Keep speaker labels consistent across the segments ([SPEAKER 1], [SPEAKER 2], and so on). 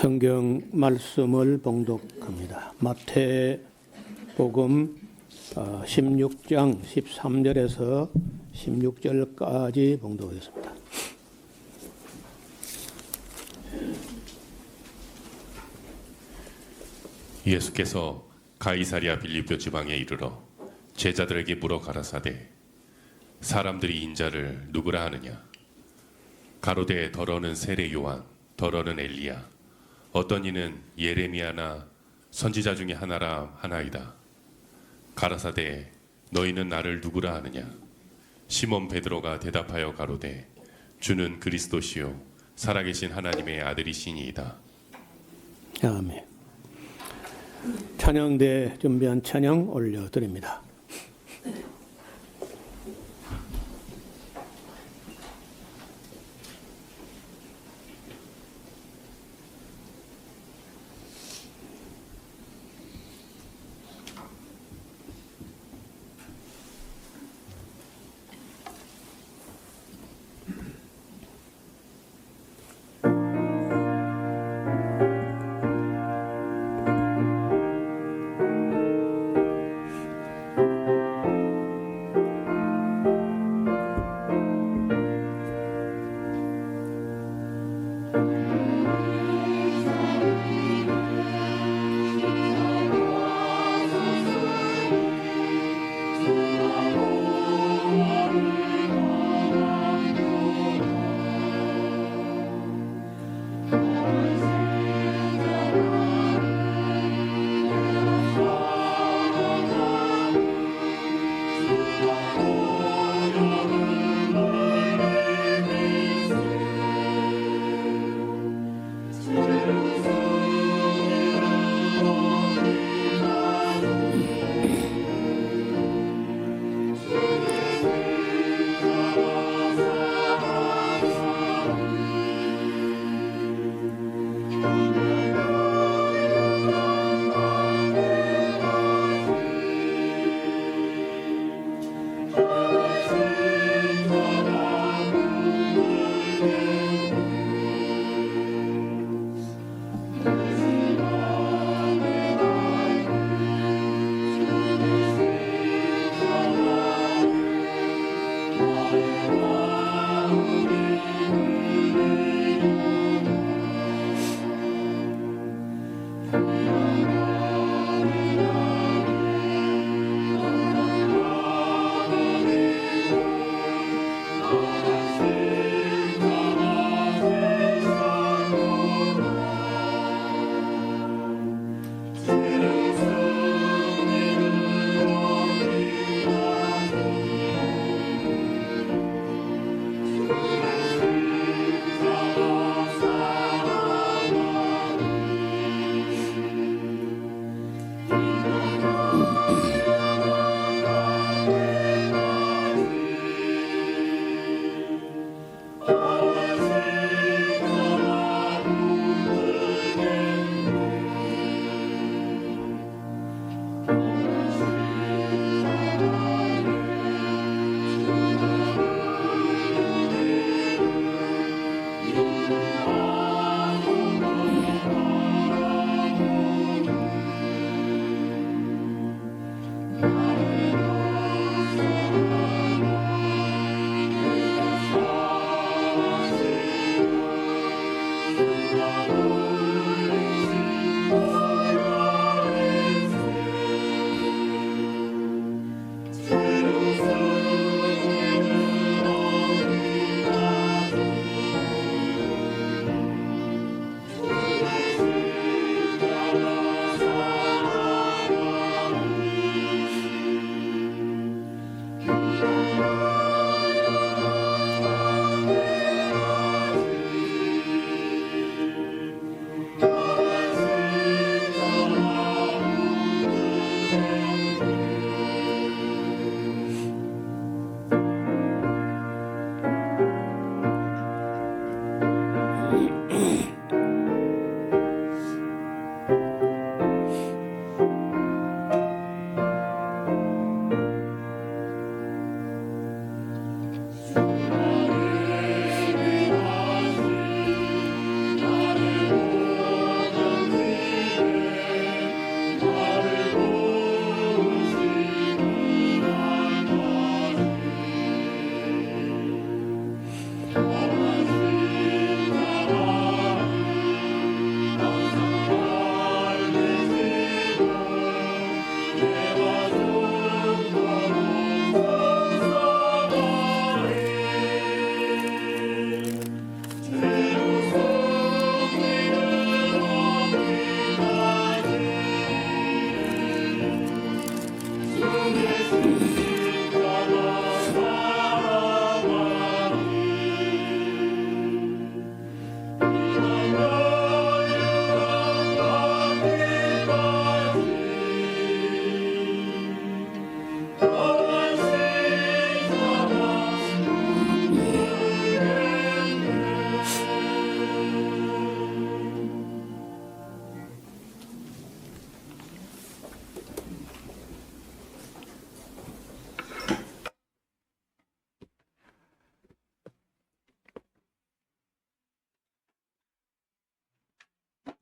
[SPEAKER 1] 성경 말씀을 봉독합니다. 마태복음 16장 13절에서 16절까지 봉독하겠습니다.
[SPEAKER 2] 예수께서 가이사랴 빌립보 지방에 이르러 제자들에게 물어 가라사대 사람들이 인자를 누구라 하느냐 가로되 더러는 세례 요한 더러는 엘리야 어떤 이는 예레미야나 선지자 중에 하나라 하나이다. 가라사대 너희는 나를 누구라 하느냐 시몬 베드로가 대답하여 가로되 주는 그리스도시요 살아계신 하나님의 아들이시니이다.
[SPEAKER 1] 아멘. 찬양대 준비한 찬양 올려드립니다.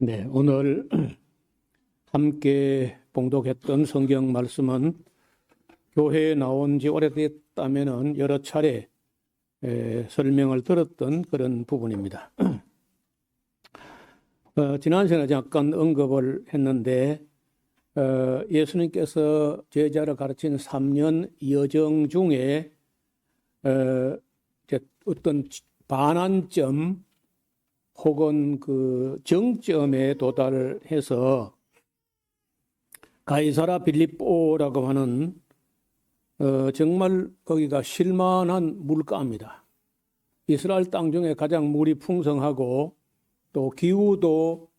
[SPEAKER 1] 네, 오늘 함께 봉독했던 성경 말씀은 교회에 나온 지 오래됐다면은 여러 차례 설명을 들었던 그런 부분입니다. 지난 시간에 잠깐 언급을 했는데 예수님께서 제자를 가르친 3년 여정 중에 어떤 반환점 혹은 그 정점에 도달해서 가이사라 빌립보라고 하는 정말 거기가 쉴만한 물가입니다. 이스라엘 땅 중에 가장 물이 풍성하고 또 기후도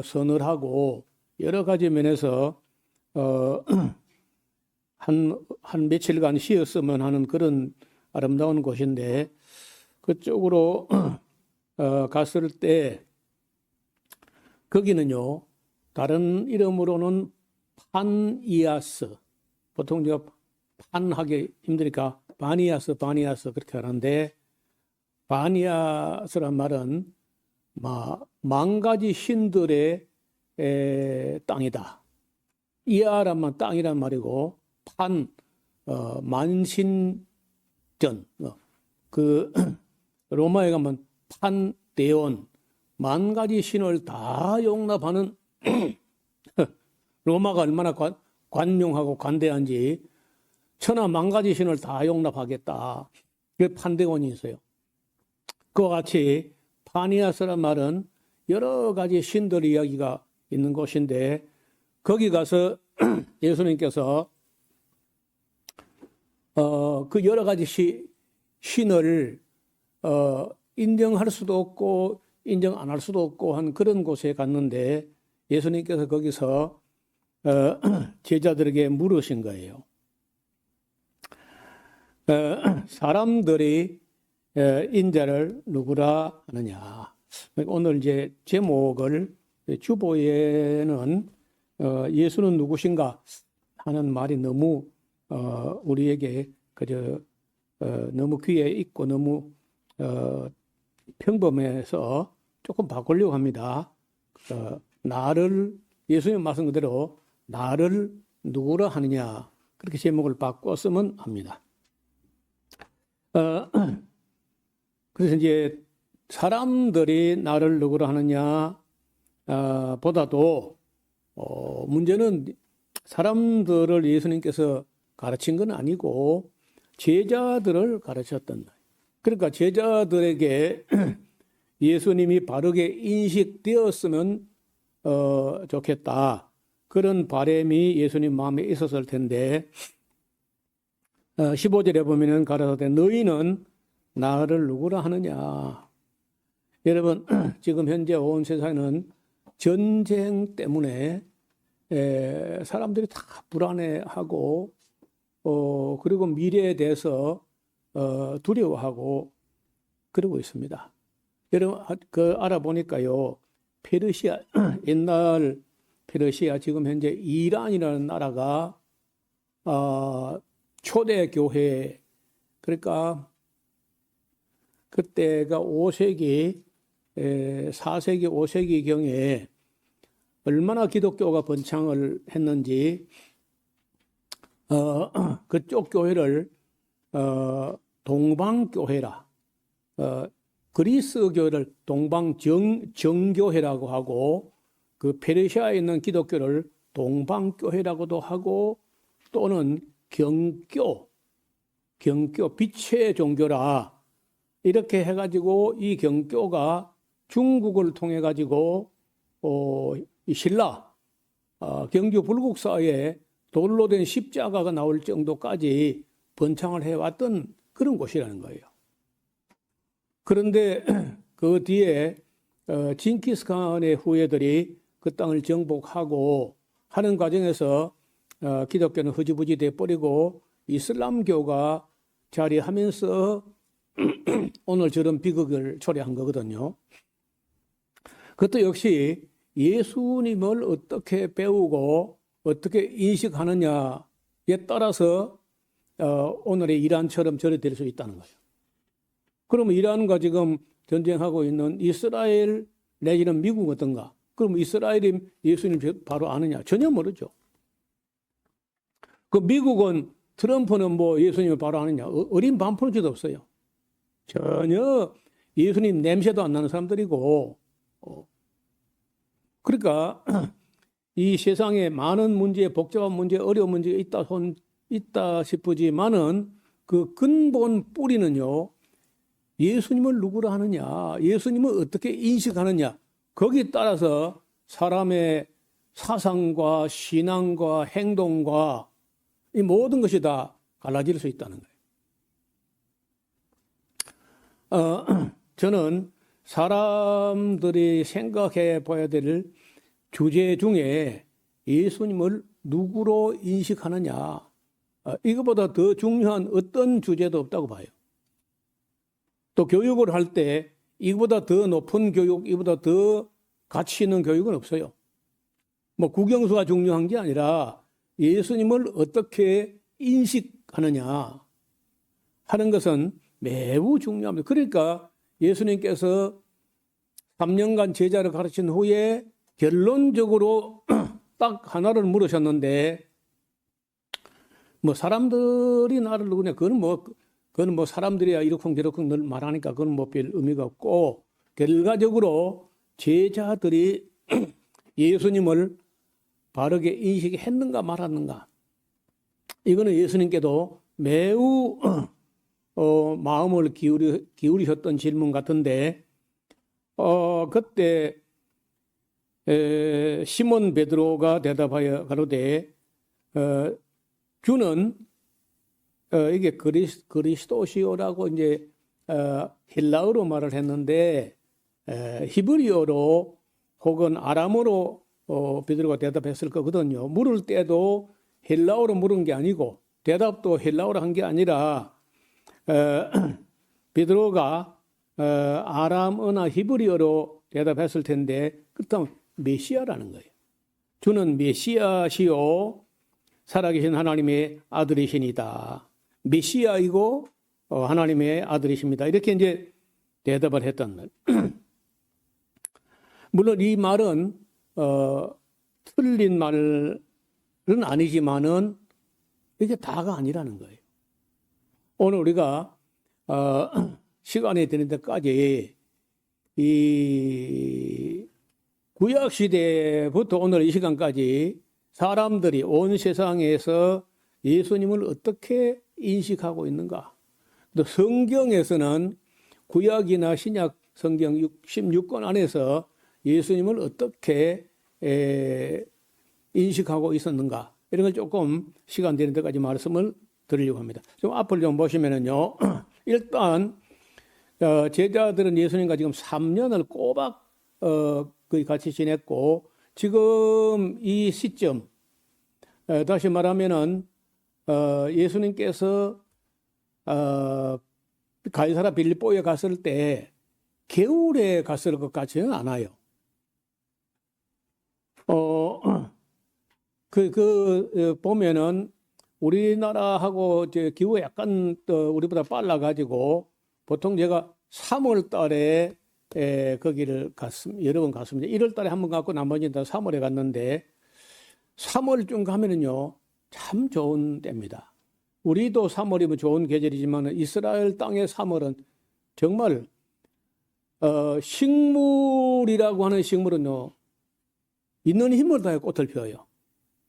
[SPEAKER 1] 서늘하고 여러 가지 면에서 한 며칠간 쉬었으면 하는 그런 아름다운 곳인데 그쪽으로 갔을 때 거기는요 다른 이름으로는 판이아스, 보통 제가 판하기 힘드니까 바니아스 그렇게 하는데, 바니아스란 말은 만 가지 신들의 땅이다. 이아란 땅이란 말이고 판 만신전, 그 로마에 가면 판데온, 만 가지 신을 다 용납하는 로마가 얼마나 관용하고 관대한지 천하 만 가지 신을 다 용납하겠다. 그 판데온이 있어요. 그와 같이 파니아스란 말은 여러 가지 신들 이야기가 있는 곳인데 거기 가서 예수님께서 그 여러 가지 신을 인정할 수도 없고 인정 안 할 수도 없고 한 그런 곳에 갔는데 예수님께서 거기서 제자들에게 물으신 거예요. 사람들이 인자를 누구라 하느냐. 오늘 이제 제목을 주보에는 예수는 누구신가 하는 말이 너무 우리에게 그저 너무 귀에 있고 너무 평범해서 조금 바꾸려고 합니다. 나를 예수님 말씀 그대로 나를 누구라 하느냐 그렇게 제목을 바꿨으면 합니다. 그래서 이제 사람들이 나를 누구라 하느냐 보다도 문제는 사람들을 예수님께서 가르친 건 아니고 제자들을 가르쳤던 거예요. 그러니까 제자들에게 예수님이 바르게 인식되었으면 좋겠다. 그런 바람이 예수님 마음에 있었을 텐데 15절에 보면은 가라사대 너희는 나를 누구라 하느냐. 여러분 지금 현재 온 세상에는 전쟁 때문에 사람들이 다 불안해하고 그리고 미래에 대해서 두려워하고 그러고 있습니다. 여러분 그 알아보니까요 페르시아 옛날 페르시아 지금 현재 이란이라는 나라가 초대 교회 그러니까 그때가 5세기 4세기 5세기 경에 얼마나 기독교가 번창을 했는지 그쪽 교회를 동방교회라 그리스 교회를 동방정교회라고 하고 그 페르시아에 있는 기독교를 동방교회라고도 하고 또는 경교 빛의 종교라 이렇게 해가지고 이 경교가 중국을 통해 가지고 이 신라 경주 불국사에 돌로 된 십자가가 나올 정도까지 번창을 해왔던 그런 곳이라는 거예요. 그런데 그 뒤에 징기스칸의 후예들이 그 땅을 정복하고 하는 과정에서 기독교는 흐지부지 돼버리고 이슬람교가 자리하면서 오늘 저런 비극을 초래한 거거든요. 그것도 역시 예수님을 어떻게 배우고 어떻게 인식하느냐에 따라서 오늘의 이란처럼 저리 될 수 있다는 거예요. 그러면 이란과 지금 전쟁하고 있는 이스라엘 내지는 미국 어떤가? 그럼 이스라엘이 예수님 바로 아느냐? 전혀 모르죠. 그 미국은 트럼프는 뭐 예수님을 바로 아느냐? 어린 반푼지도 없어요. 전혀 예수님 냄새도 안 나는 사람들이고, 그러니까 이 세상에 많은 문제, 복잡한 문제, 어려운 문제가 있다 싶지만은 그 근본 뿌리는요, 예수님을 누구라 하느냐, 예수님을 어떻게 인식하느냐, 거기에 따라서 사람의 사상과 신앙과 행동과 이 모든 것이 다 갈라질 수 있다는 거예요. 저는 사람들이 생각해 봐야 될 주제 중에 예수님을 누구로 인식하느냐, 이거보다 더 중요한 어떤 주제도 없다고 봐요. 또 교육을 할 때 이거보다 더 높은 교육, 이보다 더 가치 있는 교육은 없어요. 뭐 국영수가 중요한 게 아니라 예수님을 어떻게 인식하느냐 하는 것은 매우 중요합니다. 그러니까 예수님께서 3년간 제자를 가르친 후에 결론적으로 딱 하나를 물으셨는데, 뭐 사람들이 나를 누구냐, 그건 뭐 사람들이야 이러쿵저러쿵 늘 말하니까 그건 뭐 별 의미가 없고, 결과적으로 제자들이 예수님을 바르게 인식했는가 말았는가, 이거는 예수님께도 매우 마음을 기울이셨던 질문 같은데, 그때 시몬 베드로가 대답하여 가로되, 주는 이게 그리스도시오라고 이제 헬라어로 말을 했는데, 히브리어로 혹은 아람어로 베드로가 대답했을 거거든요. 물을 때도 헬라어로 물은 게 아니고 대답도 헬라어로 한 게 아니라 베드로가 아람어나 히브리어로 대답했을 텐데, 그렇다면 메시아라는 거예요. 주는 메시아시요 살아계신 하나님의 아들이시니다. 메시아이고 하나님의 아들이십니다. 이렇게 이제 대답을 했던 거예요. 물론 이 말은 틀린 말은 아니지만은 이게 다가 아니라는 거예요. 오늘 우리가 시간이 되는 데까지 이 구약 시대부터 오늘 이 시간까지 사람들이 온 세상에서 예수님을 어떻게 인식하고 있는가? 또 성경에서는 구약이나 신약 성경 66권 안에서 예수님을 어떻게 인식하고 있었는가? 이런 걸 조금 시간 되는 데까지 말씀을 드리려고 합니다. 좀 앞을 좀 보시면은요, 일단 제자들은 예수님과 지금 3년을 꼬박 거의 같이 지냈고, 지금 이 시점, 다시 말하면은 예수님께서 가이사랴 빌립보에 갔을 때 겨울에 갔을 것 같지는 않아요. 보면은 우리나라하고 이제 기후가 약간 우리보다 빨라가지고 보통 제가 3월 달에 거기를 여러 번 갔습니다. 1월 달에 한 번 갔고 나머지는 다 3월에 갔는데, 3월쯤 가면은요, 참 좋은 때입니다. 우리도 3월이면 좋은 계절이지만 이스라엘 땅의 3월은 정말 식물이라고 하는 식물은요, 있는 힘을 다해 꽃을 피워요.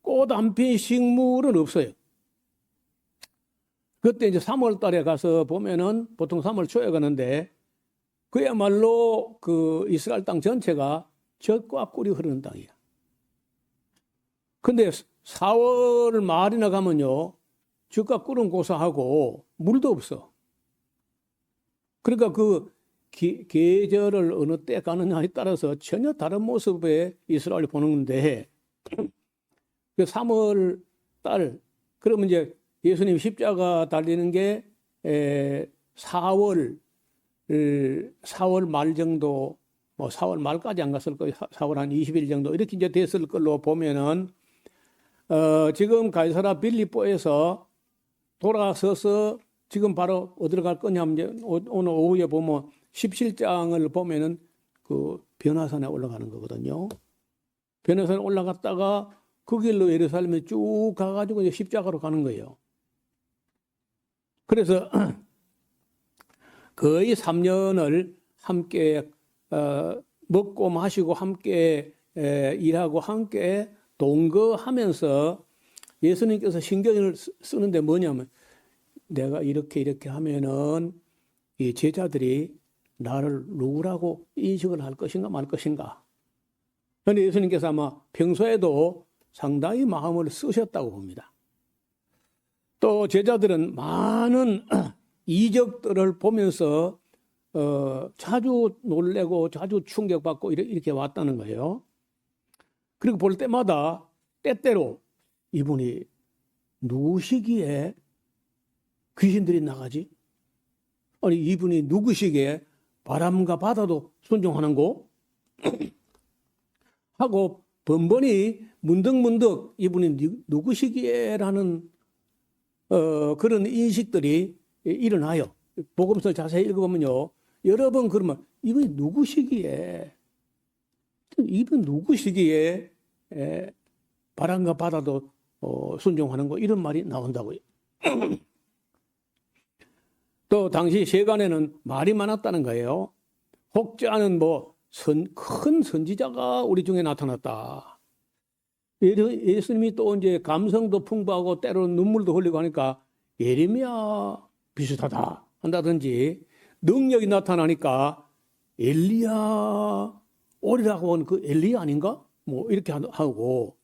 [SPEAKER 1] 꽃 안 핀 식물은 없어요. 그때 이제 3월 달에 가서 보면은 보통 3월 초에 가는데, 그야말로 그 이스라엘 땅 전체가 젖과 꿀이 흐르는 땅이야. 근데 4월 말이나 가면요, 젖과 꿀은 고사하고 물도 없어. 그러니까 그 계절을 어느 때 가느냐에 따라서 전혀 다른 모습의 이스라엘을 보는 건데, 그 3월 달, 그러면 이제 예수님 십자가 달리는 게 4월 말 정도, 뭐 4월 말까지 안 갔을 거예요. 4월 한 20일 정도 이렇게 이제 됐을 걸로 보면은, 지금 가이사랴 빌립보에서 돌아서서 지금 바로 어디로 갈 거냐면, 이제 오늘 오후에 보면 17장을 보면은 그 변화산에 올라가는 거거든요. 변호사는 올라갔다가 그 길로 예루살렘에 쭉 가가지고 이제 십자가로 가는 거예요. 그래서 거의 3년을 함께 먹고 마시고 함께 일하고 함께 동거하면서 예수님께서 신경을 쓰는데 뭐냐면 내가 이렇게 하면은 이 제자들이 나를 누구라고 인식을 할 것인가 말 것인가. 그런데 예수님께서 아마 평소에도 상당히 마음을 쓰셨다고 봅니다. 또 제자들은 많은 이적들을 보면서 자주 놀래고 자주 충격받고 이렇게 왔다는 거예요. 그리고 볼 때마다 때때로 이분이 누구시기에 귀신들이 나가지? 아니 이분이 누구시기에 바람과 바다도 순종하는 거? 하고 번번이 문득문득 이분이 누구시기에라는 그런 인식들이 일어나요. 복음서 자세히 읽어보면요. 여러 번 그러면 이분이 누구시기에 바람과 바다도 순종하는 거 이런 말이 나온다고요. 또 당시 세간에는 말이 많았다는 거예요. 혹자는 큰 선지자가 우리 중에 나타났다. 예수님이 또 이제 감성도 풍부하고 때로는 눈물도 흘리고 하니까 예레미야 비슷하다 한다든지 능력이 나타나니까 엘리야 오리라고 하는 그 엘리야 아닌가? 뭐 이렇게 하고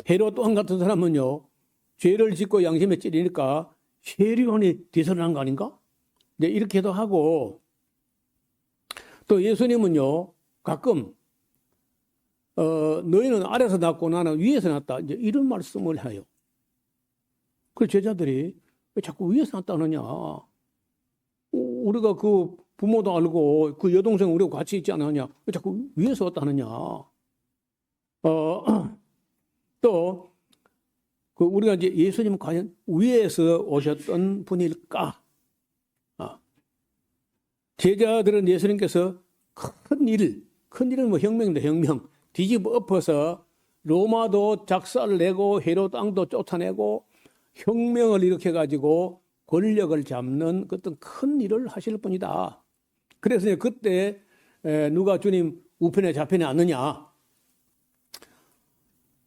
[SPEAKER 1] 헤롯 왕 같은 사람은요 죄를 짓고 양심에 찔리니까 세리온이 뒤설한 거 아닌가? 네, 이렇게도 하고 또 예수님은요 가끔 너희는 아래서 낳고 나는 위에서 낳았다 이제 이런 말씀을 해요. 그 제자들이 왜 자꾸 위에서 낳았다 하느냐? 우리가 그 부모도 알고 그 여동생 우리하고 같이 있지 않느냐? 왜 자꾸 위에서 왔다 하느냐? 또 그 우리가 이제 예수님은 과연 위에서 오셨던 분일까? 제자들은 예수님께서 큰 일은 뭐 혁명인데 혁명 뒤집어 엎어서 로마도 작사를 내고 헤롯 왕도 쫓아내고 혁명을 일으켜 가지고 권력을 잡는 어떤 큰 일을 하실 분이다. 그래서 그때 누가 주님 우편에 잡히지 않느냐?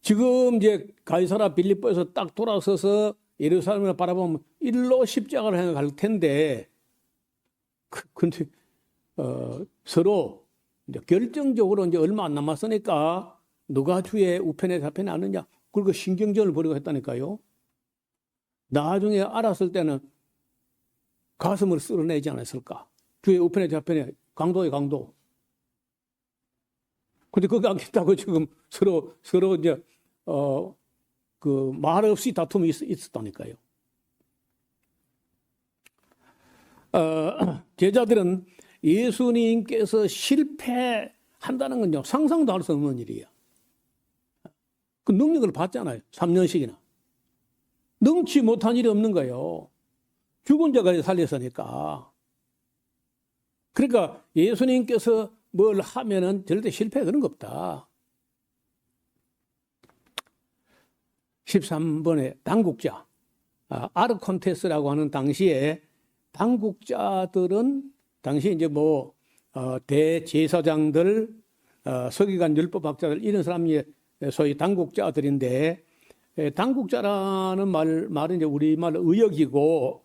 [SPEAKER 1] 지금 이제 가이사랴 빌립보에서 딱 돌아서서 예루살렘을 바라보면 일로 십자가를 향해 갈 텐데, 근데 서로 이제 결정적으로 이제 얼마 안 남았으니까 누가 주의 우편에 잡히지 않느냐? 그리고 신경전을 벌이고 했다니까요. 나중에 알았을 때는 가슴을 쓸어내지 않았을까? 주의 우편에 잡히네 강도의 강도. 근데 그거 안겠다고 지금 서로 이제 그 말 없이 다툼이 있었다니까요. 제자들은 예수님께서 실패한다는 건요 상상도 할 수 없는 일이에요. 그 능력을 받잖아요. 3년씩이나. 능치 못한 일이 없는 거예요. 죽은 자가 살렸으니까. 그러니까 예수님께서 뭘 하면은 절대 실패 그런 거 없다. 13번에 당국자, 아르콘테스라고 하는 당시에 당국자들은 당시 이제 대제사장들, 서기관 율법학자들 이런 사람이 소위 당국자들인데 당국자라는 말은 이제 우리말로 의역이고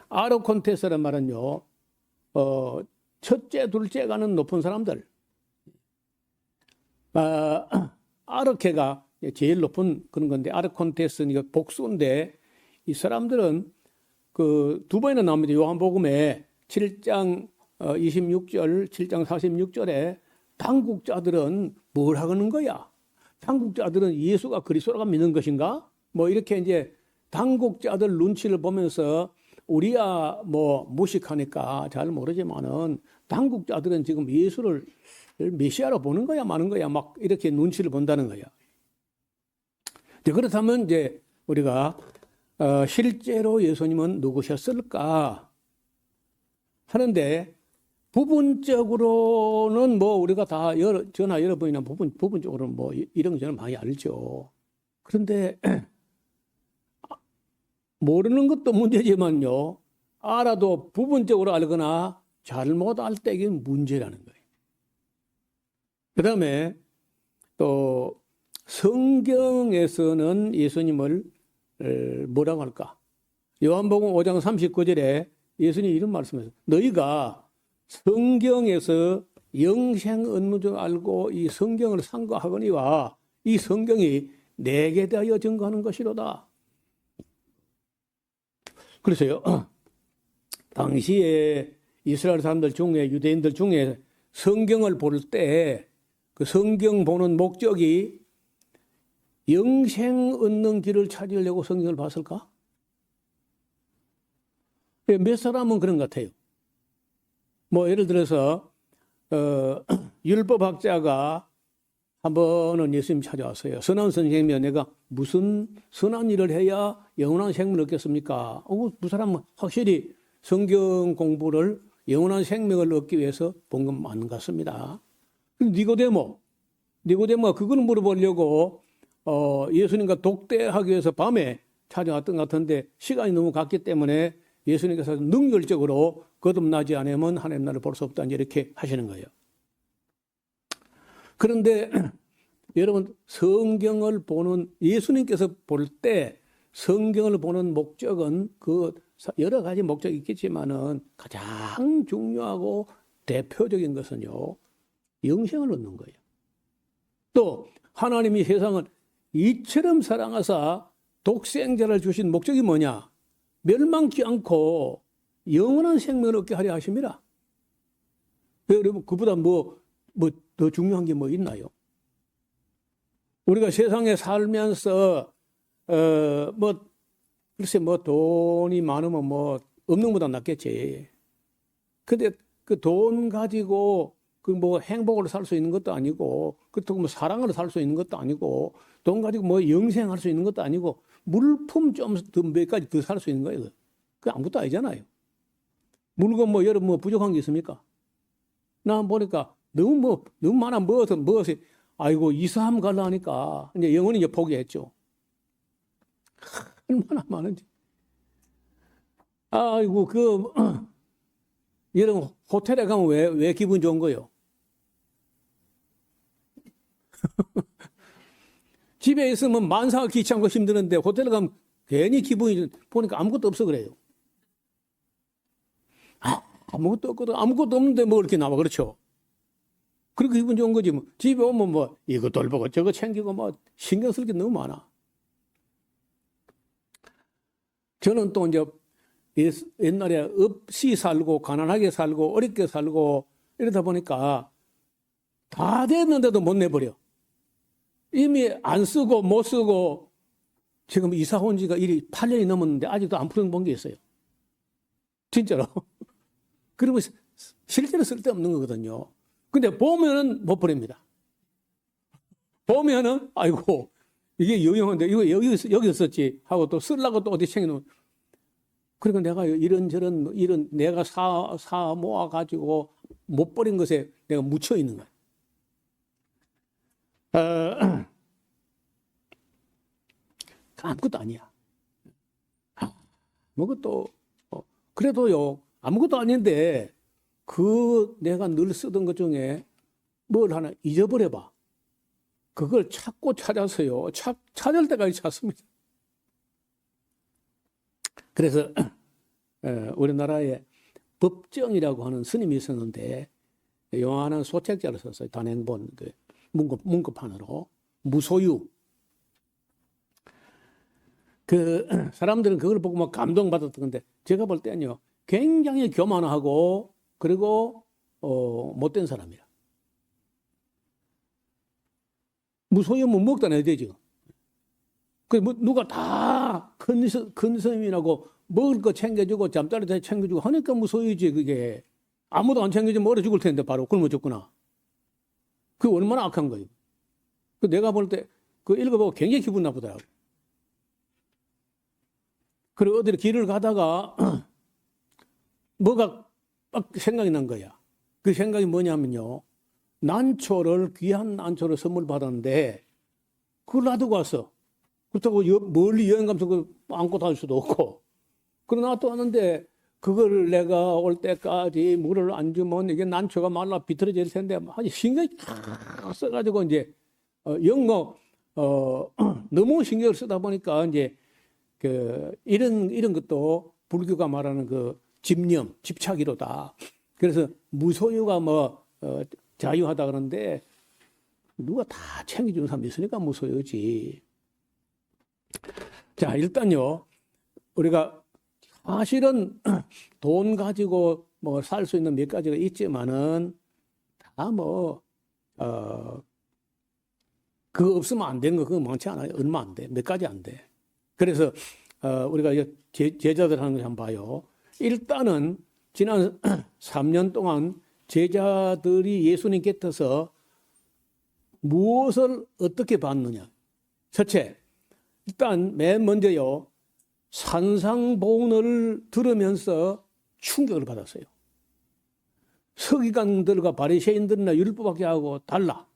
[SPEAKER 1] 아르콘테스라는 말은요 첫째, 둘째가는 높은 사람들. 아르케가 제일 높은 그런 건데 아르콘테스는 복수인데 이 사람들은 그 두 번이나 나옵니다. 요한복음에 7장 26절, 7장 46절에 당국자들은 뭘 하는 거야? 당국자들은 예수가 그리스도라고 믿는 것인가? 뭐 이렇게 이제 당국자들 눈치를 보면서 우리야 무식하니까 잘 모르지만은 당국자들은 지금 예수를 메시아로 보는 거야 마는 거야 막 이렇게 눈치를 본다는 거야. 그렇다면 이제 우리가 실제로 예수님은 누구셨을까 하는데 부분적으로는 뭐 우리가 다 전화 여러 번이나 부분적으로는 뭐 이런 저는 많이 알죠. 그런데 모르는 것도 문제지만요. 알아도 부분적으로 알거나 잘못 알 때 이게 문제라는 거예요. 그 다음에 또 성경에서는 예수님을 뭐라고 할까? 요한복음 5장 39절에 예수님이 이런 말씀을 했어요. 너희가 성경에서 영생 얻는 줄 알고 이 성경을 상고하거니와 이 성경이 내게 대하여 증거하는 것이로다. 그래서요. 당시에 이스라엘 사람들 중에 유대인들 중에 성경을 볼 때 그 성경 보는 목적이 영생 얻는 길을 찾으려고 성경을 봤을까? 몇 사람은 그런 것 같아요. 뭐 예를 들어서 율법학자가 한 번은 예수님 찾아왔어요. 선한 선생님이여 내가 무슨 선한 일을 해야 영원한 생명을 얻겠습니까? 그 사람은 확실히 성경 공부를 영원한 생명을 얻기 위해서 본 건 맞는 것 같습니다. 니고데모가 그걸 물어보려고 예수님과 독대하기 위해서 밤에 찾아왔던 것 같은데 시간이 너무 갔기 때문에 예수님께서 능률적으로 거듭나지 않으면 하나님 나라를 볼 수 없다 이렇게 하시는 거예요. 그런데 여러분 성경을 보는 예수님께서 볼 때 성경을 보는 목적은 그 여러 가지 목적이 있겠지만은 가장 중요하고 대표적인 것은요 영생을 얻는 거예요. 또 하나님이 세상을 이처럼 사랑하사 독생자를 주신 목적이 뭐냐? 멸망치 않고 영원한 생명을 얻게 하려 하십니다. 여러분 그보다 뭐 더 중요한 게 뭐 있나요? 우리가 세상에 살면서 글쎄 뭐 돈이 많으면 뭐 없는 것보다 낫겠지. 근데 그 돈 가지고 그 뭐 행복을 살 수 있는 것도 아니고 그렇다고 뭐 사랑을 살 수 있는 것도 아니고 돈 가지고 뭐 영생할 수 있는 것도 아니고 물품 좀 더 몇 가지 더 살 수 있는 거예요. 그 아무것도 아니잖아요. 물건 뭐 여러분 뭐 부족한 게 있습니까? 나 보니까 너무 많아 먹어서 아이고 이사함 가려 하니까 이제 영원히 이제 포기했죠. 얼마나 많은지. 아이고 여러분 호텔에 가면 왜 기분 좋은 거요? 집에 있으면 만사가 귀찮고 힘드는데 호텔에 가면 괜히 기분이 보니까 아무것도 없어 그래요. 아무것도 없거든. 아무것도 없는데 뭐 이렇게 나와 그렇죠? 그렇게 기분 좋은 거지. 뭐. 집에 오면 뭐 이거 돌보고 저거 챙기고 뭐 신경 쓸 게 너무 많아. 저는 또 이제 옛날에 없이 살고 가난하게 살고 어렵게 살고 이러다 보니까 다 됐는데도 못 내버려. 이미 안 쓰고 못 쓰고 지금 이사 온 지가 8년이 넘었는데 아직도 안 풀어본 게 있어요. 진짜로. 그러면 실제로 쓸데없는 거거든요. 근데 보면은 못 버립니다. 보면은 아이고 이게 유용한데 이거 여기 있었지 하고 또 쓰려고 또 어디 챙겨놓으면 그러니까 내가 이런 내가 사 모아 가지고 못 버린 것에 내가 묻혀 있는 거야. 아무것도 아니야. 아무것도 그래도요 아무것도 아닌데 내가 늘 쓰던 것 중에 뭘 하나 잊어버려봐. 그걸 찾고 찾아서요. 찾을 때까지 찾습니다. 그래서 우리나라에 법정이라고 하는 스님이 있었는데 요한은 소책자를 썼어요. 단행본 문구판으로 무소유. 그 사람들은 그걸 보고 막 감동받았던 건데 제가 볼 때는요 굉장히 교만하고 그리고 못된 사람이라. 무소유면 먹다 내야 되죠. 그 누가 다 큰 스님이라고 먹을 거 챙겨주고 잠자리 다 챙겨주고 하니까 무소유지 그게. 아무도 안 챙겨주면 얼어 죽을 텐데 바로 굶어 죽구나. 그게 얼마나 악한 거예요. 그 내가 볼 때 그 읽어보고 굉장히 기분 나쁘더라고요. 그리고 어디 길을 가다가 뭐가 막 생각이 난 거야. 그 생각이 뭐냐면요. 난초를, 귀한 난초를 선물 받았는데, 그걸 놔두고 왔어. 그렇다고 멀리 여행 가면서 그걸 안고 다닐 수도 없고. 그러나 또 하는데, 그걸 내가 올 때까지 물을 안 주면 이게 난초가 말라 비틀어질 텐데, 아주 신경이 탁 써가지고 이제, 너무 신경을 쓰다 보니까 이제, 이런 것도 불교가 말하는 그 집념, 집착이로다. 그래서 무소유가 자유하다 그러는데 누가 다 챙겨주는 사람이 있으니까 무소유지. 자, 일단요, 우리가 사실은 돈 가지고 살 수 있는 몇 가지가 있지만은 다 그거 없으면 안 되는 거 그거 많지 않아요. 얼마 안 돼. 몇 가지 안 돼. 그래서 우리가 제자들 하는 거 한번 봐요. 일단은 지난 3년 동안 제자들이 예수님 곁에서 무엇을 어떻게 봤느냐. 첫째, 일단 맨 먼저요. 산상보훈을 들으면서 충격을 받았어요. 서기관들과 바리새인들이나 율법학자하고 달라.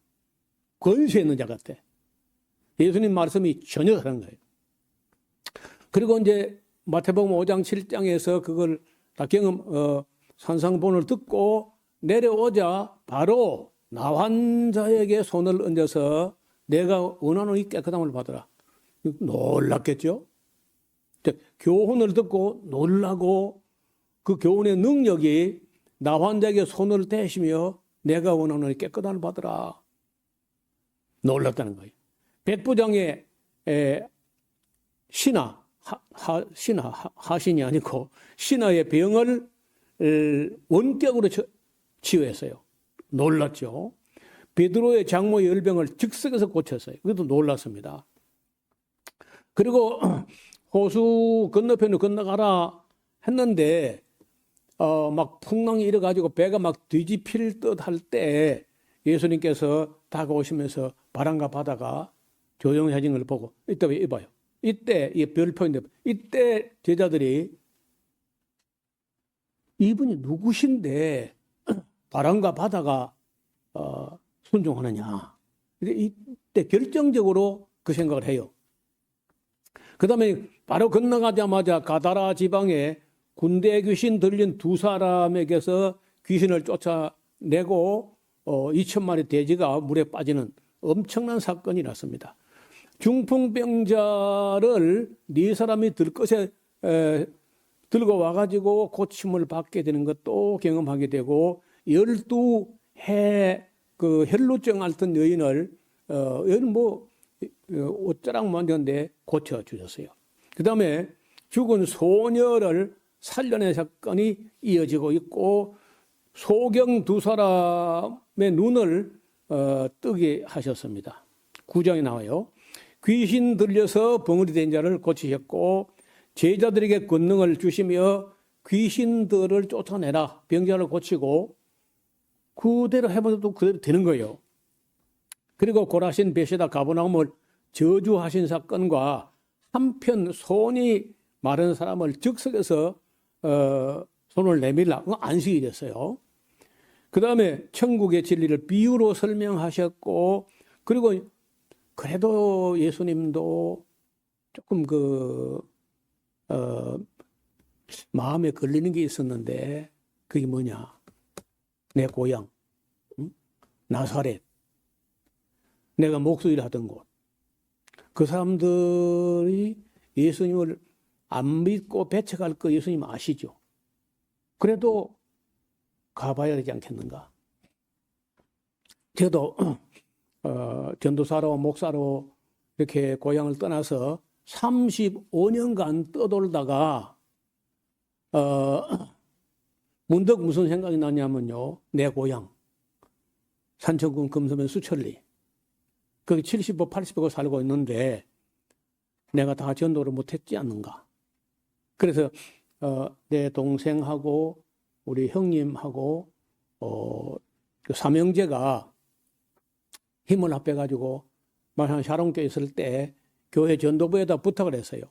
[SPEAKER 1] 권세 있는 자 같아. 예수님 말씀이 전혀 다른 거예요. 그리고 이제 마태복음 5장 7장에서 그걸 다 산상보훈을 듣고 내려오자 바로 나환 자에게 손을 얹어서 내가 원하는 이 깨끗함을 받으라. 놀랐겠죠? 교훈을 듣고 놀라고 그 교훈의 능력이 나환 자에게 손을 대시며 내가 원하는 이 깨끗함을 받으라. 놀랐다는 거예요. 백부장의 하신이 아니고 신하의 병을 원격으로 치유했어요. 놀랐죠. 베드로의 장모의 열병을 즉석에서 고쳤어요. 그것도 놀랐습니다. 그리고 호수 건너편으로 건너가라 했는데 막 풍랑이 일어가지고 배가 막 뒤집힐 듯 할 때 예수님께서 다가오시면서 바람과 바다가 조용해진 걸 보고 이때 이봐요. 이때 이 별표인데 이때 제자들이 이분이 누구신데 바람과 바다가 순종하느냐. 이때 결정적으로 그 생각을 해요. 그 다음에 바로 건너가자마자 가다라 지방에 군대 귀신 들린 두 사람에게서 귀신을 쫓아내고 2,000마리 돼지가 물에 빠지는 엄청난 사건이 났습니다. 중풍병자를 네 사람이 들것에 들고 와가지고 고침을 받게 되는 것도 경험하게 되고 12해 그 혈루증 앓던 여인을 옷자락 만졌는데 고쳐주셨어요. 그 다음에 죽은 소녀를 살려낸 사건이 이어지고 있고 소경 두 사람의 눈을 뜨게 하셨습니다. 9장에 나와요. 귀신 들려서 벙어리 된 자를 고치셨고 제자들에게 권능을 주시며 귀신들을 쫓아내라. 병자를 고치고 그대로 해봐도 그대로 되는 거예요. 그리고 고라신 베세다 가버나움을 저주하신 사건과 한편 손이 마른 사람을 즉석에서 손을 내밀라. 안식이 됐어요. 그 다음에 천국의 진리를 비유로 설명하셨고 그리고 그래도 예수님도 조금 마음에 걸리는 게 있었는데 그게 뭐냐. 내 고향, 나사렛, 내가 목소리를 하던 곳. 그 사람들이 예수님을 안 믿고 배척할 거 예수님 아시죠? 그래도 가봐야 되지 않겠는가? 저도 전도사로 목사로 이렇게 고향을 떠나서 35년간 떠돌다가 문득 무슨 생각이 나냐면요. 내 고향 산천군 금서면 수천리 거기 70호 80호 살고 있는데 내가 다 전도를 못했지 않는가. 그래서 내 동생하고 우리 형님하고 그 삼형제가 힘을 합해가지고 마산 샤론교에 있을 때 교회 전도부에다 부탁을 했어요.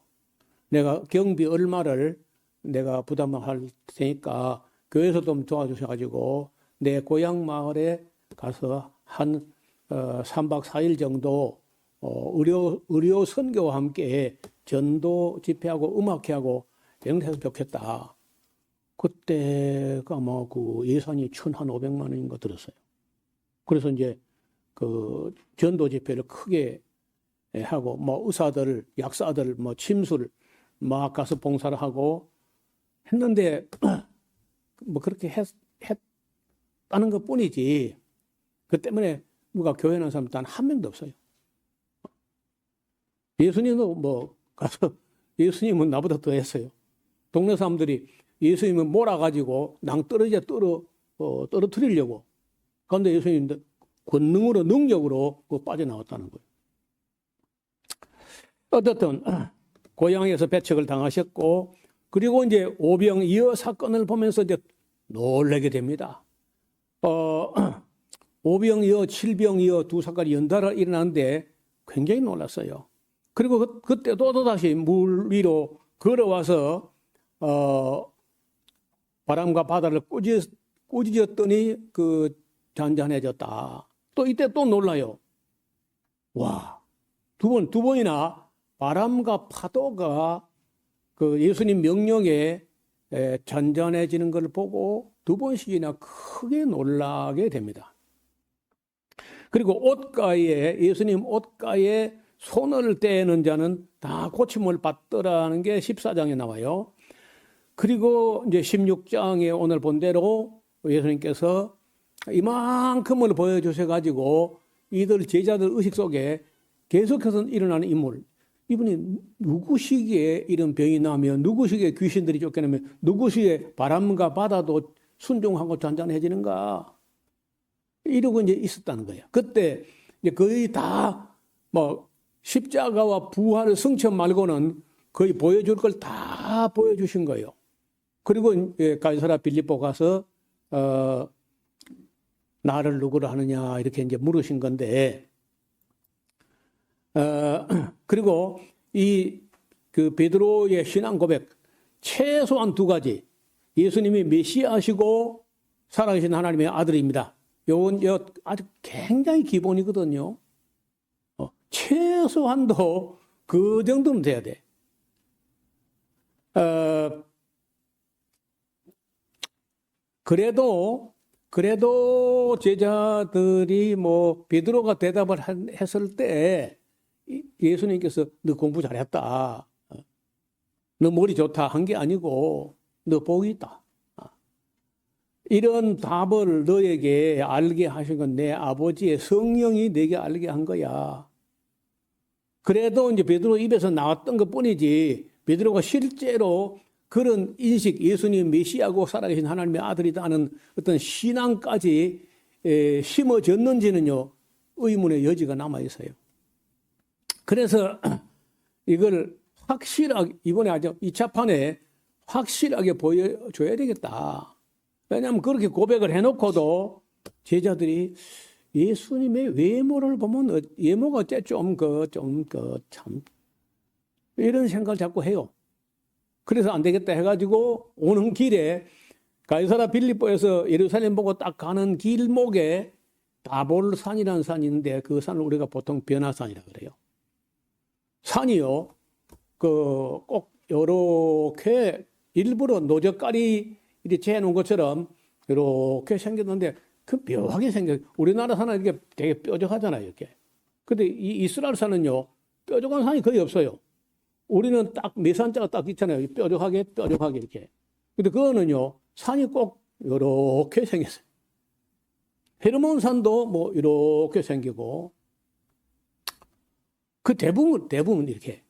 [SPEAKER 1] 내가 경비 얼마를 내가 부담할 테니까 교회에서 좀 도와주셔가지고 내 고향 마을에 가서 한 3박 4일 정도 의료 선교와 함께 전도 집회하고 음악회하고 영세해서 좋겠다. 그때가 뭐 그 예산이 1,500만 원인가 들었어요. 그래서 이제 그 전도 집회를 크게 하고 뭐 의사들, 약사들, 뭐 침술 막 가서 봉사를 하고 했는데 뭐 그렇게 했다는 것 뿐이지 그 때문에 누가 교회 나온 사람 단 한 명도 없어요. 예수님도 뭐 가서 예수님은 나보다 더 했어요. 동네 사람들이 예수님을 몰아가지고 낭떠러지에 떨어뜨리려고. 그런데 예수님도 권능으로 능력으로 빠져나왔다는 거예요. 어떻든 고향에서 배척을 당하셨고 그리고 이제 오병이어 사건을 보면서 이제 놀라게 됩니다. 오병이어, 칠병이어 두 사건이 연달아 일어났는데 굉장히 놀랐어요. 그리고 그때도 또다시 물 위로 걸어와서 바람과 바다를 꾸짖었더니 그 잔잔해졌다. 또 이때 또 놀라요. 와, 두 번이나 바람과 파도가 그 예수님 명령에 잔잔해지는 걸 보고 두 번씩이나 크게 놀라게 됩니다. 그리고 예수님 옷가에 손을 떼는 자는 다 고침을 받더라는 게 14장에 나와요. 그리고 이제 16장에 오늘 본 대로 예수님께서 이만큼을 보여주셔가지고 이들 제자들 의식 속에 계속해서 일어나는 인물. 이분이 누구시기에 이런 병이 나면 누구시기에 귀신들이 쫓겨나면 누구시기에 바람과 바다도 순종하고 잔잔해지는가. 이러고 이제 있었다는 거예요. 그때 이제 거의 다 뭐 십자가와 부활의 승천 말고는 거의 보여줄 걸 다 보여주신 거예요. 그리고 가이사랴 빌립보 가서 나를 누구로 하느냐 이렇게 이제 물으신 건데 그리고 그 베드로의 신앙 고백 최소한 두 가지 예수님이 메시아시고 살아계신 하나님의 아들입니다. 요건 아주 굉장히 기본이거든요. 최소한도 그 정도는 돼야 돼. 그래도 제자들이 뭐 베드로가 대답을 했을 때 예수님께서 너 공부 잘했다. 너 머리 좋다 한 게 아니고 너 복이 있다. 이런 답을 너에게 알게 하신 건 내 아버지의 성령이 내게 알게 한 거야. 그래도 이제 베드로 입에서 나왔던 것 뿐이지 베드로가 실제로 그런 인식, 예수님 메시아고 살아계신 하나님의 아들이다는 어떤 신앙까지 심어졌는지는요, 의문의 여지가 남아 있어요. 그래서 이걸 확실하게, 이번에 아주 2차판에 확실하게 보여줘야 되겠다. 왜냐하면 그렇게 고백을 해놓고도 제자들이 예수님의 외모를 보면 외모가 어째 참 이런 생각을 자꾸 해요. 그래서 안 되겠다 해가지고 오는 길에 가이사랴 빌립보에서 예루살렘 보고 딱 가는 길목에 다볼산이라는 산이 있는데 그 산을 우리가 보통 변화산이라 그래요. 산이요, 꼭 요렇게 일부러 노젓가리 이렇게 재놓은 것처럼 이렇게 생겼는데 그 묘하게 생겨요. 우리나라 산은 이게 되게 뾰족하잖아요, 이렇게. 근데 이 이스라엘 산은요, 뾰족한 산이 거의 없어요. 우리는 딱 매산자가 딱 있잖아요. 뾰족하게 이렇게. 근데 그거는요, 산이 꼭 이렇게 생겼어요. 헤르몬 산도 뭐 이렇게 생기고, 그 대부분 이렇게.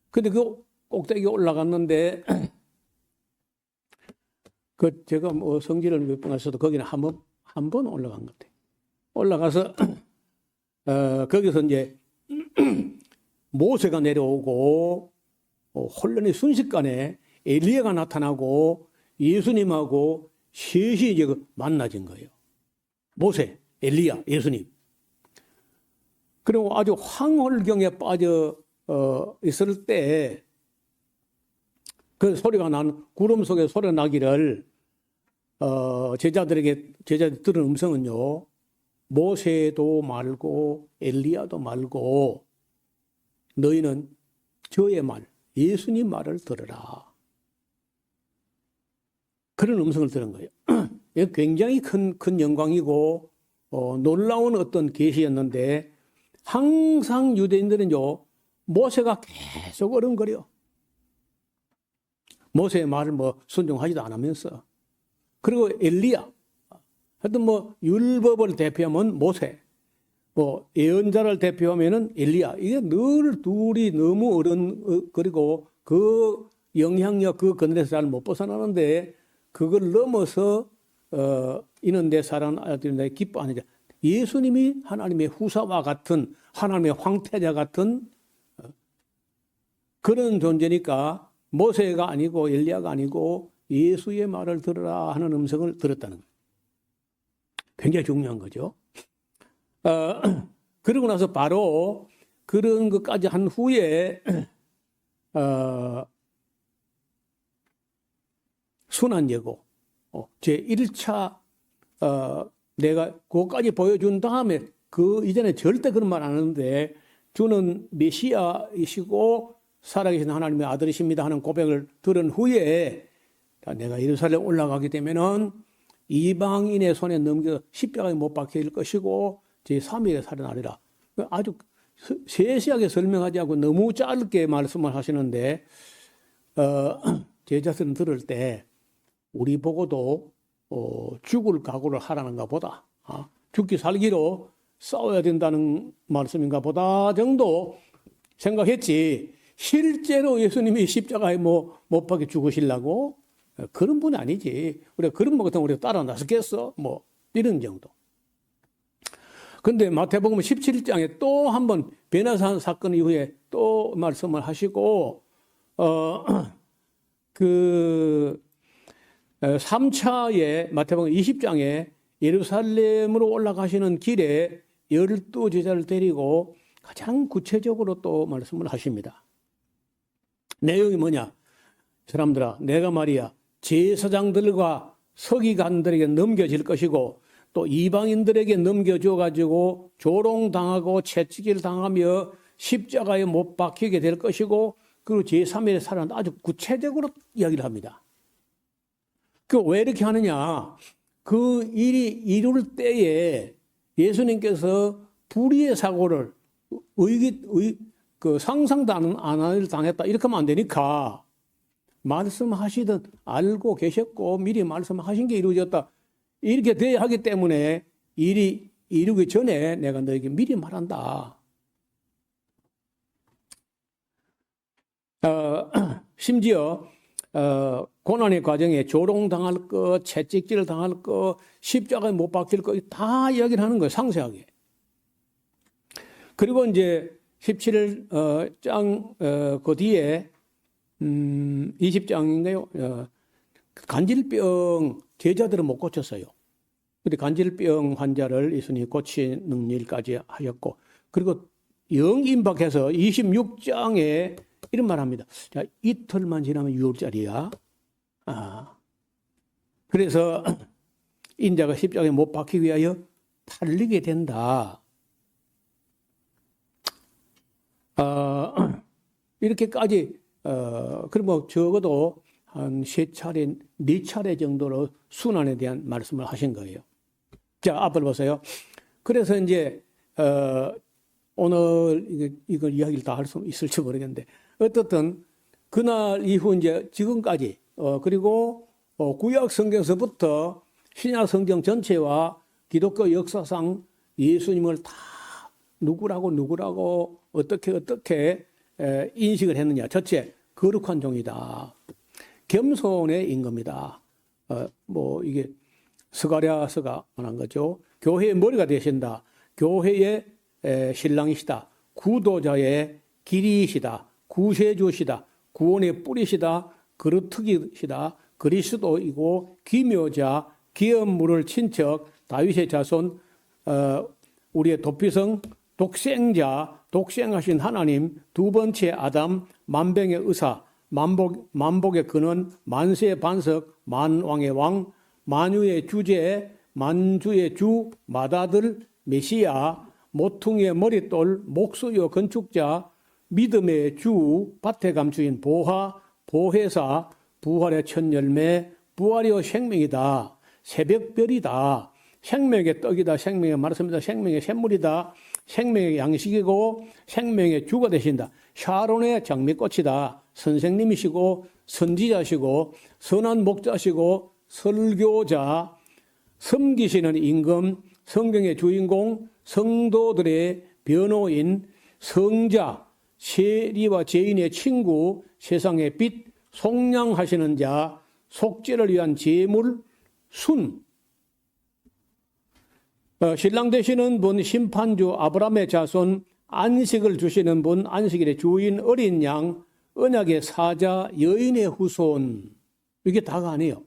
[SPEAKER 1] 근데 그 꼭대기 올라갔는데, 제가 뭐 성지를 몇 번 갔어도 거기는 한 번 올라간 것 같아요. 올라가서, 거기서 이제, 모세가 내려오고, 혼란의 순식간에 엘리야가 나타나고 예수님하고 셋이 이제 만나진 거예요. 모세, 엘리야, 예수님. 그리고 아주 황홀경에 빠져 있을 때 그 소리가 구름 속에 소리가 나기를 제자들이 들은 음성은요, 모세도 말고 엘리야도 말고 너희는 저의 말, 예수님 말을 들으라. 그런 음성을 들은 거예요. 이거 굉장히 큰 영광이고 놀라운 어떤 계시였는데 항상 유대인들은요, 모세가 계속 어른거려. 모세의 말을 뭐 순종하지도 않으면서. 그리고 엘리야. 하여튼 뭐 율법을 대표하면 모세. 뭐 예언자를 대표하면은 엘리야. 이게 늘 둘이 너무 어른거리고 그 영향력 그 그늘에서 잘 못 벗어나는데 그걸 넘어서 이는 내 사랑하는 아들이 내 기뻐하느냐. 예수님이 하나님의 후사와 같은 하나님의 황태자 같은 그런 존재니까 모세가 아니고 엘리야가 아니고 예수의 말을 들으라 하는 음성을 들었다는 거예요. 굉장히 중요한 거죠. 그러고 나서 바로 그런 것까지 한 후에 순환예고 제1차 내가 그것까지 보여준 다음에 그 이전에 절대 그런 말 안 하는데 주는 메시아이시고 살아계신 하나님의 아들이십니다 하는 고백을 들은 후에 내가 예루살렘 올라가게 되면은 이방인의 손에 넘겨 십자가에 못 박힐 것이고 제3일에 살아나리라. 아주 세세하게 설명하지 않고 너무 짧게 말씀을 하시는데 제자들은 들을 때 우리 보고도 죽을 각오를 하라는가 보다. 죽기 살기로 싸워야 된다는 말씀인가 보다 정도 생각했지. 실제로 예수님이 십자가에 못 박혀 죽으시려고 그런 분이 아니지. 우리가 그런 것 같으면 우리가 따라 나섰겠어? 뭐 이런 정도. 근데 마태복음 17장에 또 한 번 베나산 사건 이후에 또 말씀을 하시고 그 3차에 마태복음 20장에 예루살렘으로 올라가시는 길에 12제자를 데리고 가장 구체적으로 또 말씀을 하십니다. 내용이 뭐냐? 사람들아, 내가 말이야 제사장들과 서기관들에게 넘겨질 것이고 또 이방인들에게 넘겨줘 가지고 조롱당하고 채찍질 당하며 십자가에 못 박히게 될 것이고 그리고 제3일에 살아난다. 아주 구체적으로 이야기를 합니다. 그 왜 이렇게 하느냐? 그 일이 이룰 때에 예수님께서 불의의 사고를 그 상상도 안 할 당했다. 이렇게 하면 안 되니까 말씀하시던 알고 계셨고 미리 말씀하신 게 이루어졌다. 이렇게 돼야 하기 때문에 일이 이루기 전에 내가 너에게 미리 말한다. 심지어 고난의 과정에 조롱당할 것, 채찍질 당할 것, 십자가에 못 박힐 것 다 이야기를 하는 거예요. 상세하게. 그리고 이제 17장 그 뒤에 20장인가요? 간질병 제자들은 못 고쳤어요. 근데 간질병 환자를 예수님이 고치는 일까지 하셨고, 그리고 영임박해서 26장에 이런 말 합니다. 자, 이틀만 지나면 6월짜리야. 그래서 인자가 십자가에 못 박히기 위하여 팔리게 된다. 이렇게까지 그럼 뭐 적어도 한 3차례, 4차례 정도로 순환에 대한 말씀을 하신 거예요. 자, 앞을 보세요. 그래서 이제 오늘 이걸 이야기를 다 할 수 있을지 모르겠는데 어떻든 그날 이후 이제 지금까지 그리고 구약 성경서부터 신약 성경 전체와 기독교 역사상 예수님을 다 누구라고 어떻게 인식을 했느냐. 첫째, 거룩한 종이다. 겸손의 임금이다. 뭐 이게 스가랴서가 말한 거죠. 교회의 머리가 되신다. 교회의 신랑이시다. 구도자의 길이시다. 구세주시다. 구원의 뿌리시다. 그루터기시다. 그리스도이고 기묘자, 기업 물을 친척, 다윗의 자손, 우리의 도피성, 독생자, 독생하신 하나님, 두 번째 아담, 만병의 의사, 만복의 근원, 만세의 반석, 만왕의 왕, 만유의 주제, 만주의 주, 맏아들, 메시아, 모퉁이의 머릿돌, 목수요 건축자, 믿음의 주, 밭의 감추인 보화, 보혜사, 부활의 첫 열매, 부활이요 생명이다. 새벽별이다. 생명의 떡이다. 생명의 말씀이다. 생명의 샘물이다. 생명의 양식이고 생명의 주가 되신다. 샤론의 장미꽃이다. 선생님이시고 선지자시고 선한 목자시고 설교자, 섬기시는 임금, 성경의 주인공, 성도들의 변호인, 성자, 세리와 죄인의 친구, 세상의 빛, 속량하시는 자, 속죄를 위한 제물, 순. 신랑 되시는 분, 심판주, 아브라함의 자손, 안식을 주시는 분, 안식일의 주인, 어린 양, 언약의 사자, 여인의 후손. 이게 다가 아니에요.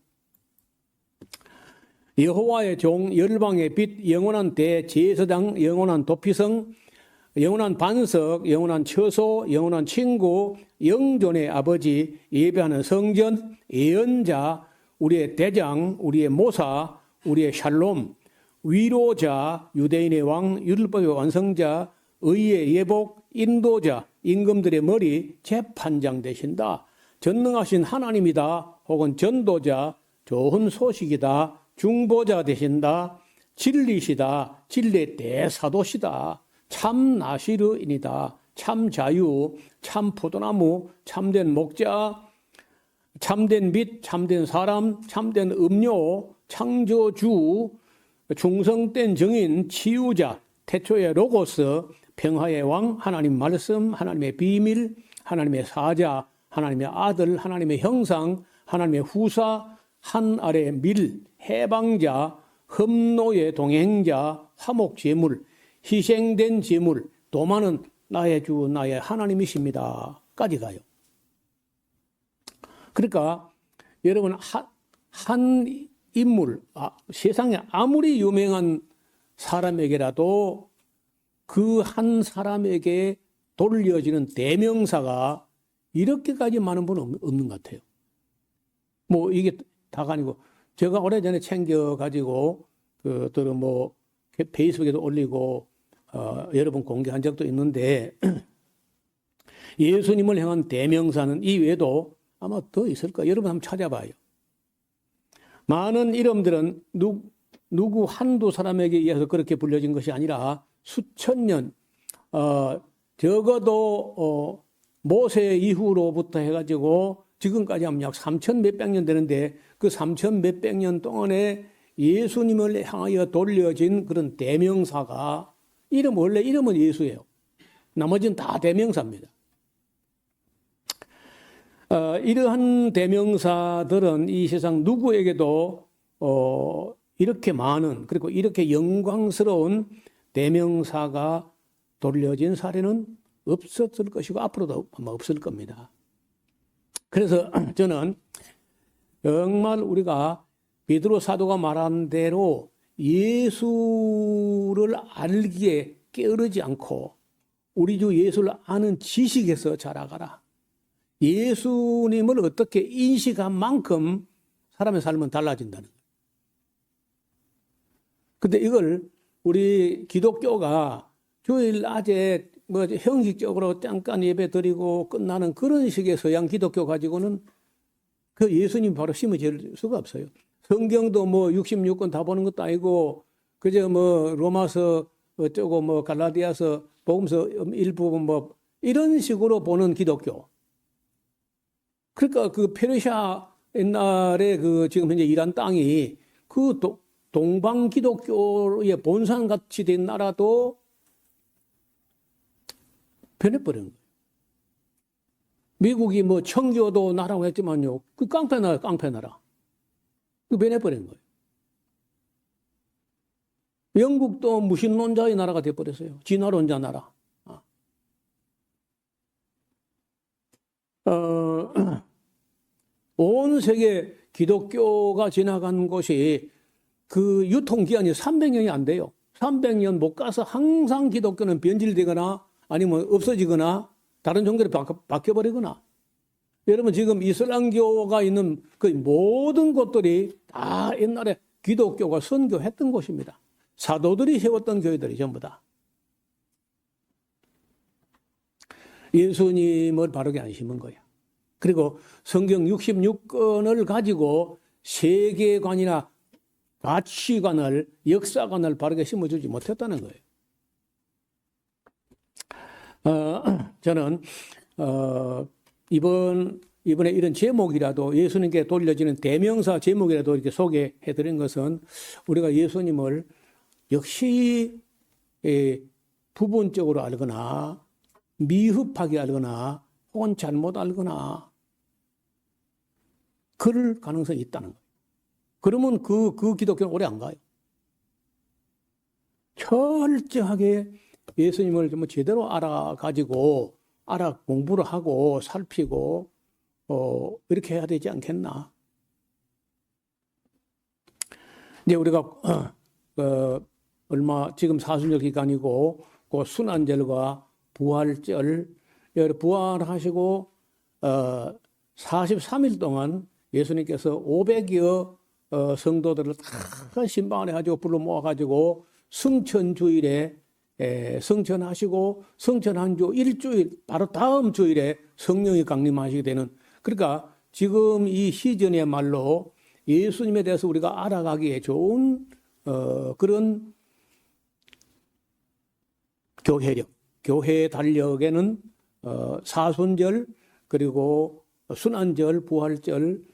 [SPEAKER 1] 여호와의 종, 열방의 빛, 영원한 대제사장, 영원한 도피성, 영원한 반석, 영원한 처소, 영원한 친구, 영존의 아버지, 예배하는 성전, 예언자, 우리의 대장, 우리의 모사, 우리의 샬롬, 위로자, 유대인의 왕, 율법의 완성자, 의의 예복, 인도자, 임금들의 머리, 재판장 되신다. 전능하신 하나님이다. 혹은 전도자, 좋은 소식이다. 중보자 되신다. 진리시다. 진리의 대사도시다. 참 나시르인이다. 참 자유, 참 포도나무, 참된 목자, 참된 빛, 참된 사람, 참된 음료, 창조주, 충성된 정인, 치유자, 태초의 로고스, 평화의 왕, 하나님 말씀, 하나님의 비밀, 하나님의 사자, 하나님의 아들, 하나님의 형상, 하나님의 후사, 한 아래 밀, 해방자, 흠노의 동행자, 화목제물, 희생된 제물, 도마는 나의 주, 나의 하나님이십니다. 까지 가요. 그러니까 여러분 한 인물, 세상에 아무리 유명한 사람에게라도 그 한 사람에게 돌려지는 대명사가 이렇게까지 많은 분은 없는 것 같아요. 뭐 이게 다가 아니고 제가 오래전에 챙겨가지고 그들은 뭐 페이스북에도 올리고 여러 번 공개한 적도 있는데 예수님을 향한 대명사는 이외에도 아마 더 있을 거예요. 여러분 한번 찾아봐요. 많은 이름들은 누구 한두 사람에게 의해서 그렇게 불려진 것이 아니라 수천 년, 적어도 모세 이후로부터 해가지고 지금까지 하면 약 3천 몇백 년 되는데 그 3천 몇백 년 동안에 예수님을 향하여 돌려진 그런 대명사가 원래 이름은 예수예요. 나머지는 다 대명사입니다. 이러한 대명사들은 이 세상 누구에게도 이렇게 많은 그리고 이렇게 영광스러운 대명사가 돌려진 사례는 없었을 것이고 앞으로도 아마 없을 겁니다. 그래서 저는 정말 우리가 베드로 사도가 말한 대로 예수를 알기에 게으르지 않고 우리 주 예수를 아는 지식에서 자라가라. 예수님을 어떻게 인식한 만큼 사람의 삶은 달라진다는 거예요. 근데 이걸 우리 기독교가 주일 낮에 뭐 형식적으로 잠깐 예배 드리고 끝나는 그런 식의 서양 기독교 가지고는 그 예수님 바로 심어질 수가 없어요. 성경도 뭐 66권 다 보는 것도 아니고 그저 뭐 로마서 어쩌고 뭐 갈라디아서 복음서 일부 뭐 이런 식으로 보는 기독교. 그러니까 그 페르시아 옛날에 그 지금 현재 이란 땅이 그 동방 기독교의 본산 같이 된 나라도 변해버린 거예요. 미국이 뭐 청교도 나라고 했지만요. 그 깡패 나라, 깡패 나라. 그 변해버린 거예요. 영국도 무신론자의 나라가 돼버렸어요. 진화론자 나라. 온 세계 기독교가 지나간 곳이 그 유통기한이 300년이 안 돼요. 300년 못 가서 항상 기독교는 변질되거나 아니면 없어지거나 다른 종교로 바뀌어버리거나 여러분 지금 이슬람교가 있는 그 모든 곳들이 다 옛날에 기독교가 선교했던 곳입니다. 사도들이 세웠던 교회들이 전부 다. 예수님을 바르게 안 심은 거야. 그리고 성경 66권을 가지고 세계관이나 가치관을, 역사관을 바르게 심어주지 못했다는 거예요. 저는 이번에 이런 제목이라도 예수님께 돌려지는 대명사 제목이라도 이렇게 소개해드린 것은 우리가 예수님을 역시 부분적으로 알거나 미흡하게 알거나 혹은 잘못 알거나 그럴 가능성이 있다는 거예요. 그러면 그 기독교는 오래 안 가요. 철저하게 예수님을 좀 제대로 알아가지고 공부를 하고 살피고 이렇게 해야 되지 않겠나. 이제 우리가 지금 사순절 기간이고 그 순환절과 부활절, 부활하시고 43일 동안 예수님께서 500여 성도들을 다 신방을 해가지고 불러 모아가지고 성천주일에 성천하시고 성천한 주 일주일 바로 다음 주일에 성령이 강림하시게 되는, 그러니까 지금 이 시즌의말로 예수님에 대해서 우리가 알아가기에 좋은 그런 교회 달력에는 사순절 그리고 순환절, 부활절,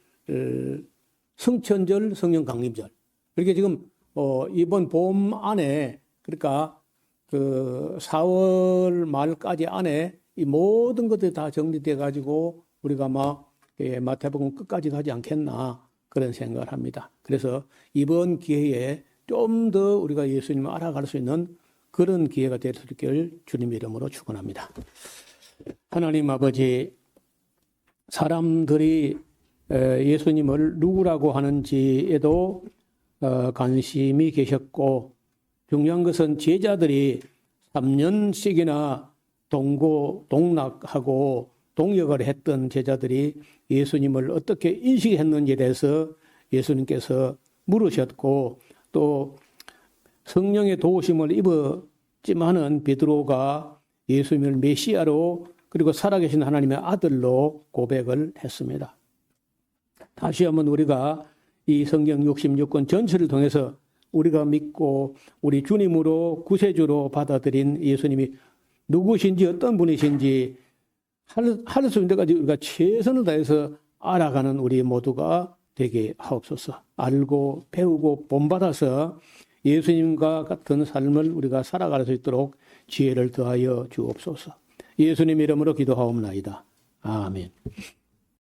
[SPEAKER 1] 성천절, 성령 강림절, 이렇게 지금 이번 봄 안에, 그러니까 그 4월 말까지 안에 이 모든 것들이 다 정리돼 가지고 우리가 마태복음 끝까지 가지 않겠나 그런 생각을 합니다. 그래서 이번 기회에 좀 더 우리가 예수님을 알아갈 수 있는 그런 기회가 될 수 있기를 주님 이름으로 축원합니다. 하나님 아버지, 사람들이 예수님을 누구라고 하는지에도 관심이 계셨고, 중요한 것은 제자들이 3년씩이나 동락하고 동역을 했던 제자들이 예수님을 어떻게 인식했는지에 대해서 예수님께서 물으셨고, 또 성령의 도우심을 입었지만은 베드로가 예수님을 메시아로 그리고 살아계신 하나님의 아들로 고백을 했습니다. 다시 한번 우리가 이 성경 66권 전체를 통해서 우리가 믿고 우리 주님으로 구세주로 받아들인 예수님이 누구신지 어떤 분이신지 할 수 있는 데까지 우리가 최선을 다해서 알아가는 우리 모두가 되게 하옵소서. 알고 배우고 본받아서 예수님과 같은 삶을 우리가 살아갈 수 있도록 지혜를 더하여 주옵소서. 예수님 이름으로 기도하옵나이다. 아멘.